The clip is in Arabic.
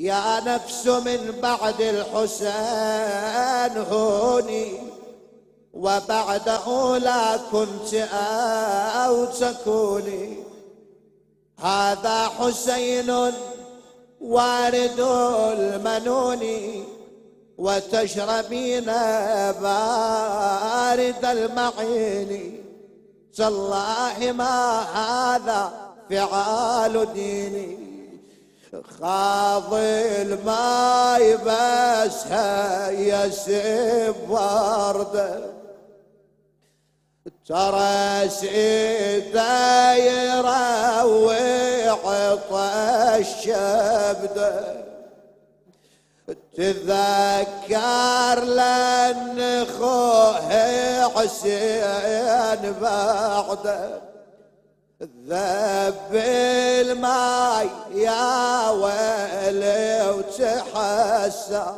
يا نفس من بعد الحسين هوني، وبعده لا كنت أو تكوني. هذا حسين وارد المنون، وتشربين بارد المعين. تالله ما هذا فعال ديني، خاضي الماي بس يسب ورده. ترى سيده يروع طش شبده، تذكر لأن خوه حسين بعده. ذب الماي يا ويلي وتحسر،